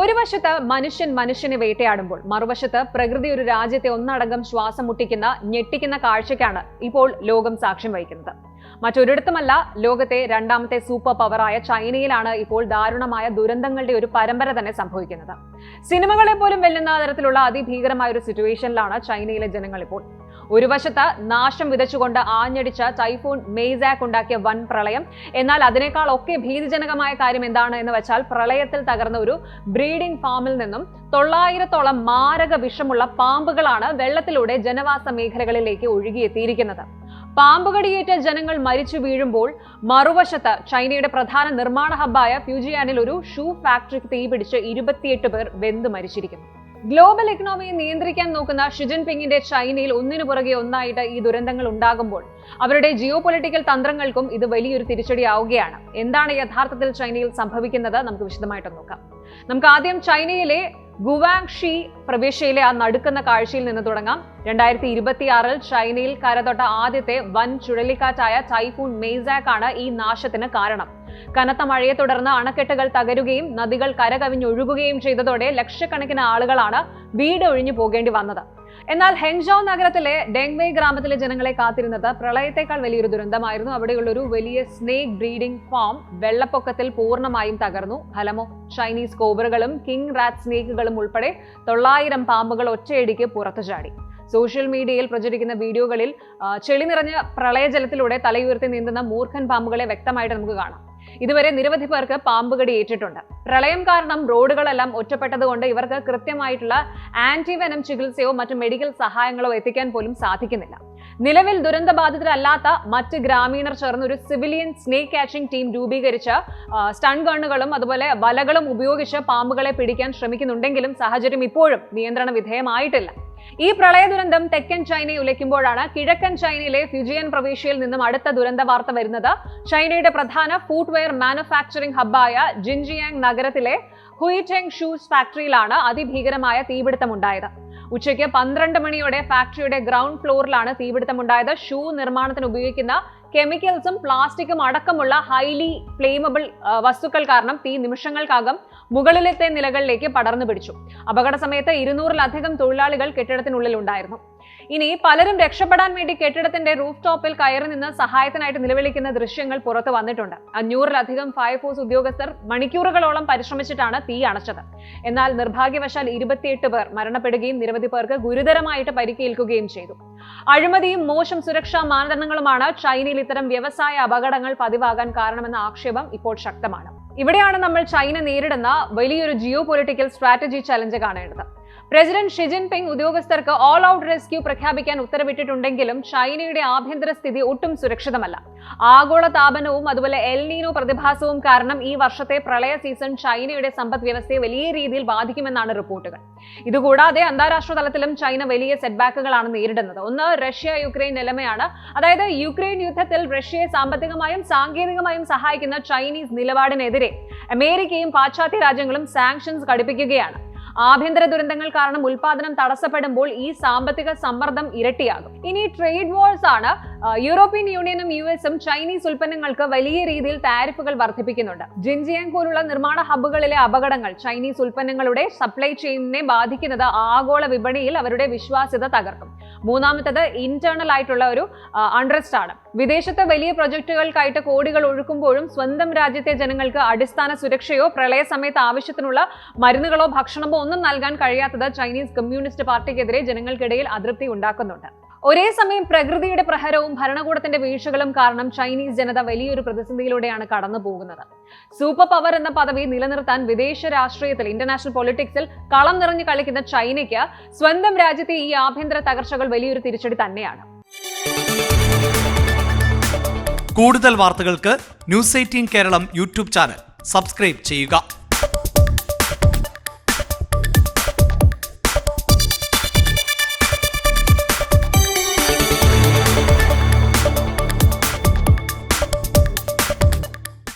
ഒരു വശത്ത് മനുഷ്യൻ മനുഷ്യനെ വേട്ടയാടുമ്പോൾ മറുവശത്ത് പ്രകൃതി ഒരു രാജ്യത്തെ ഒന്നടങ്കം ശ്വാസം മുട്ടിക്കുന്ന ഞെട്ടിക്കുന്ന കാഴ്ചയ്ക്കാണ് ഇപ്പോൾ ലോകം സാക്ഷ്യം വഹിക്കുന്നത്. മറ്റൊരിടത്തുമല്ല, ലോകത്തെ രണ്ടാമത്തെ സൂപ്പർ പവറായ ചൈനയിലാണ് ഇപ്പോൾ ദാരുണമായ ദുരന്തങ്ങളുടെ ഒരു പരമ്പര തന്നെ സംഭവിക്കുന്നത്. സിനിമകളെ പോലും വെല്ലുന്ന തരത്തിലുള്ള അതിഭീകരമായ ഒരു സിറ്റുവേഷനിലാണ് ചൈനയിലെ ജനങ്ങൾ ഇപ്പോൾ. ഒരു വശത്ത് നാശം വിതച്ചുകൊണ്ട് ആഞ്ഞടിച്ച ടൈഫൂൺ മെയ്സാക് ഉണ്ടാക്കിയ വൻ പ്രളയം. എന്നാൽ അതിനേക്കാൾ ഒക്കെ ഭീതിജനകമായ കാര്യം എന്താണ് എന്ന് വെച്ചാൽ, പ്രളയത്തിൽ തകർന്ന ഒരു ബ്രീഡിംഗ് ഫാമിൽ നിന്നും 900ഓളം മാരക വിഷമുള്ള പാമ്പുകളാണ് വെള്ളത്തിലൂടെ ജനവാസ മേഖലകളിലേക്ക് ഒഴുകിയെത്തിയിരിക്കുന്നത്. പാമ്പുകടിയേറ്റ ജനങ്ങൾ മരിച്ചു വീഴുമ്പോൾ മറുവശത്ത് ചൈനയുടെ പ്രധാന നിർമ്മാണ ഹബ്ബായ ഫ്യൂജിയാനിൽ ഒരു ഷൂ ഫാക്ടറിക്ക് തീപിടിച്ച് 28 പേർ വെന്തു മരിച്ചിരിക്കുന്നു. ഗ്ലോബൽ എക്കണോമിയെ നിയന്ത്രിക്കാൻ നോക്കുന്ന ഷി ജിൻപിങ്ങിന്റെ ചൈനയിൽ ഒന്നിനു പുറകെ ഒന്നായിട്ട് ഈ ദുരന്തങ്ങൾ ഉണ്ടാകുമ്പോൾ അവരുടെ ജിയോ പൊളിറ്റിക്കൽ തന്ത്രങ്ങൾക്കും ഇത് വലിയൊരു തിരിച്ചടിയാവുകയാണ്. എന്താണ് യഥാർത്ഥത്തിൽ ചൈനയിൽ സംഭവിക്കുന്നത് നമുക്ക് വിശദമായിട്ട് നോക്കാം. നമുക്ക് ആദ്യം ചൈനയിലെ ഗുവാങ്ഷി പ്രവിശ്യയിലെ ആ നടുക്കുന്ന കാഴ്ചയിൽ നിന്ന് തുടങ്ങാം. 2026 ചൈനയിൽ കരതൊട്ട ആദ്യത്തെ വൻ ചുഴലിക്കാറ്റായ ടൈഫൂൺ മെയ്സാക് ആണ് ഈ നാശത്തിന് കാരണം. കനത്ത മഴയെ തുടർന്ന് അണക്കെട്ടുകൾ തകരുകയും നദികൾ കരകവിഞ്ഞൊഴുകുകയും ചെയ്തതോടെ ലക്ഷക്കണക്കിന് ആളുകളാണ് വീട് ഒഴിഞ്ഞു പോകേണ്ടി വന്നത്. എന്നാൽ ഹെങ്ജോ നഗരത്തിലെ ഡെങ്വേ ഗ്രാമത്തിലെ ജനങ്ങളെ കാത്തിരുന്നത് പ്രളയത്തെക്കാൾ വലിയൊരു ദുരന്തമായിരുന്നു. അവിടെയുള്ള ഒരു വലിയ സ്നേക് ബ്രീഡിംഗ് ഫാം വെള്ളപ്പൊക്കത്തിൽ പൂർണ്ണമായും തകർന്നു. ഫലമോ, ചൈനീസ് കോബ്രകളും കിങ് റാറ്റ് സ്നേക്കുകളും ഉൾപ്പെടെ 900 പാമ്പുകൾ ഒറ്റയടിക്ക് പുറത്തു ചാടി. സോഷ്യൽ മീഡിയയിൽ പ്രചരിക്കുന്ന വീഡിയോകളിൽ ചെളി നിറഞ്ഞ പ്രളയജലത്തിലൂടെ തലയുയർത്തി നീന്തുന്ന മൂർഖൻ പാമ്പുകളെ വ്യക്തമായിട്ട് നമുക്ക് കാണാം. ഇതുവരെ നിരവധി പേർക്ക് പാമ്പുകടി ഏറ്റിട്ടുണ്ട്. പ്രളയം കാരണം റോഡുകളെല്ലാം ഒറ്റപ്പെട്ടതുകൊണ്ട് ഇവർക്ക് കൃത്യമായിട്ടുള്ള ആന്റിവെനം ചികിത്സയോ മറ്റു മെഡിക്കൽ സഹായങ്ങളോ എത്തിക്കാൻ പോലും സാധിക്കുന്നില്ല. നിലവിൽ ദുരന്തബാധിതരല്ലാത്ത മറ്റ് ഗ്രാമീണർ ചേർന്ന് ഒരു സിവിലിയൻ സ്നേക്ക് കാച്ചിംഗ് ടീം രൂപീകരിച്ച് സ്റ്റൺ ഗണ്ണുകളും അതുപോലെ വലകളും ഉപയോഗിച്ച് പാമ്പുകളെ പിടിക്കാൻ ശ്രമിക്കുന്നുണ്ടെങ്കിലും സാഹചര്യം ഇപ്പോഴും നിയന്ത്രണ വിധേയമായിട്ടില്ല. ഈ പ്രളയ ദുരന്തം തെക്കൻ ചൈനയെ ഉലയ്ക്കുമ്പോഴാണ് കിഴക്കൻ ചൈനയിലെ ഫ്യൂജിയൻ പ്രവിശ്യയിൽ നിന്നും അടുത്ത ദുരന്ത വാർത്ത വരുന്നത്. ചൈനയുടെ പ്രധാന ഫുട്വെയർ മാനുഫാക്ചറിംഗ് ഹബ്ബായ ജിൻജിയാങ് നഗരത്തിലെ ഹുയിറ്റെങ് ഷൂസ് ഫാക്ടറിയിലാണ് അതിഭീകരമായ തീപിടുത്തമുണ്ടായത്. ഉച്ചയ്ക്ക് 12 മണിയോടെ ഫാക്ടറിയുടെ ഗ്രൗണ്ട് ഫ്ലോറിലാണ് തീപിടുത്തമുണ്ടായത്. ഷൂ നിർമ്മാണത്തിന് ഉപയോഗിക്കുന്ന കെമിക്കൽസും പ്ലാസ്റ്റിക്കും അടക്കമുള്ള ഹൈലി ഫ്ലെയിമബിൾ വസ്തുക്കൾ കാരണം തീ നിമിഷങ്ങൾക്കകം മുകളിലത്തെ നിലകളിലേക്ക് പടർന്നു പിടിച്ചു. അപകട സമയത്ത് 200-ലധികം തൊഴിലാളികൾ കെട്ടിടത്തിനുള്ളിൽ ഉണ്ടായിരുന്നു. ഇനി പലരും രക്ഷപ്പെടാൻ വേണ്ടി കെട്ടിടത്തിന്റെ റൂഫ് ടോപ്പിൽ കയറി നിന്ന് സഹായത്തിനായിട്ട് നിലവിളിക്കുന്ന ദൃശ്യങ്ങൾ പുറത്തു വന്നിട്ടുണ്ട്. 500-ലധികം ഫയർഫോഴ്സ് ഉദ്യോഗസ്ഥർ മണിക്കൂറുകളോളം പരിശ്രമിച്ചിട്ടാണ് തീ അണച്ചത്. എന്നാൽ നിർഭാഗ്യവശാൽ 28 പേർ മരണപ്പെടുകയും നിരവധി പേർക്ക് ഗുരുതരമായിട്ട് പരിക്കേൽക്കുകയും ചെയ്തു. അഴിമതിയും മോശം സുരക്ഷാ മാനദണ്ഡങ്ങളുമാണ് ചൈനയിൽ ഇത്തരം വ്യവസായ അപകടങ്ങൾ പതിവാകാൻ കാരണമെന്ന ആക്ഷേപം ഇപ്പോൾ ശക്തമാണ്. ഇവിടെയാണ് നമ്മൾ ചൈന നേരിടുന്ന വലിയൊരു ജിയോ പൊളിറ്റിക്കൽ സ്ട്രാറ്റജി ചലഞ്ച് കാണേണ്ടത്. പ്രസിഡന്റ് ഷി ജിൻപിങ് ഉദ്യോഗസ്ഥർക്ക് ഓൾ ഔട്ട് റെസ്ക്യൂ പ്രഖ്യാപിക്കാൻ ഉത്തരവിട്ടിട്ടുണ്ടെങ്കിലും ചൈനയുടെ ആഭ്യന്തര സ്ഥിതി ഒട്ടും സുരക്ഷിതമല്ല. ആഗോള താപനവും അതുപോലെ എൽ നീനോ പ്രതിഭാസവും കാരണം ഈ വർഷത്തെ പ്രളയ സീസൺ ചൈനയുടെ സമ്പദ് വ്യവസ്ഥയെ വലിയ രീതിയിൽ ബാധിക്കുമെന്നാണ് റിപ്പോർട്ടുകൾ. ഇതുകൂടാതെ അന്താരാഷ്ട്ര തലത്തിലും ചൈന വലിയ സെറ്റ്ബാക്കുകളാണ് നേരിടുന്നത്. ഒന്ന്, റഷ്യ യുക്രൈൻ നിലമയാണ്. അതായത് യുക്രൈൻ യുദ്ധത്തിൽ റഷ്യയെ സാമ്പത്തികമായും സാങ്കേതികമായും സഹായിക്കുന്ന ചൈനീസ് നിലപാടിനെതിരെ അമേരിക്കയും പാശ്ചാത്യ രാജ്യങ്ങളും സാങ്ഷൻസ് ഘടിപ്പിക്കുകയാണ്. ആഭ്യന്തര ദുരന്തങ്ങൾ കാരണം ഉൽപാദനം തടസ്സപ്പെടുമ്പോൾ ഈ സാമ്പത്തിക സമ്മർദ്ദം ഇരട്ടിയാകും. ഇനി ട്രേഡ് വാർസ് ആണ്. യൂറോപ്യൻ യൂണിയനും യുഎസും ചൈനീസ് ഉൽപ്പന്നങ്ങൾക്ക് വലിയ രീതിയിൽ താരിഫുകൾ വർദ്ധിപ്പിക്കുന്നുണ്ട്. ജിൻജിയാങ് പോലുള്ള നിർമ്മാണ ഹബ്ബുകളിലെ അപകടങ്ങൾ ചൈനീസ് ഉൽപ്പന്നങ്ങളുടെ സപ്ലൈ ചെയിനിനെ ബാധിക്കുന്നത് ആഗോള വിപണിയിൽ അവരുടെ വിശ്വാസ്യത തകർക്കും. മൂന്നാമത്തത് ഇന്റേണൽ ആയിട്ടുള്ള ഒരു അൺറസ്റ്റ് ആണ്. വിദേശത്തെ വലിയ പ്രൊജക്ടുകൾക്കായിട്ട് കോടികൾ ഒഴുക്കുമ്പോഴും സ്വന്തം രാജ്യത്തെ ജനങ്ങൾക്ക് അടിസ്ഥാന സുരക്ഷയോ പ്രളയ സമയത്ത് ആവശ്യത്തിനുള്ള മരുന്നുകളോ ഭക്ഷണമോ ഒന്നും നൽകാൻ കഴിയാത്തത് ചൈനീസ് കമ്മ്യൂണിസ്റ്റ് പാർട്ടിക്കെതിരെ ജനങ്ങൾക്കിടയിൽ അതൃപ്തി ഉണ്ടാക്കുന്നുണ്ട്. ഒരേ സമയം പ്രകൃതിയുടെ പ്രഹരവും ഭരണകൂടത്തിന്റെ വീഴ്ചകളും കാരണം ചൈനീസ് ജനത വലിയൊരു പ്രതിസന്ധിയിലൂടെയാണ് കടന്നു പോകുന്നത്. സൂപ്പർ പവർ എന്ന പദവി നിലനിർത്താൻ വിദേശ രാഷ്ട്രീയത്തിൽ, ഇന്റർനാഷണൽ പൊളിറ്റിക്സിൽ കളം നിറഞ്ഞു കളിക്കുന്ന ചൈനയ്ക്ക് സ്വന്തം രാജ്യത്തെ ഈ ആഭ്യന്തര തകർച്ചകൾ വലിയൊരു തിരിച്ചടി തന്നെയാണ്. കൂടുതൽ വാർത്തകൾക്ക് news 18 Keralam YouTube channel subscribe ചെയ്യുക.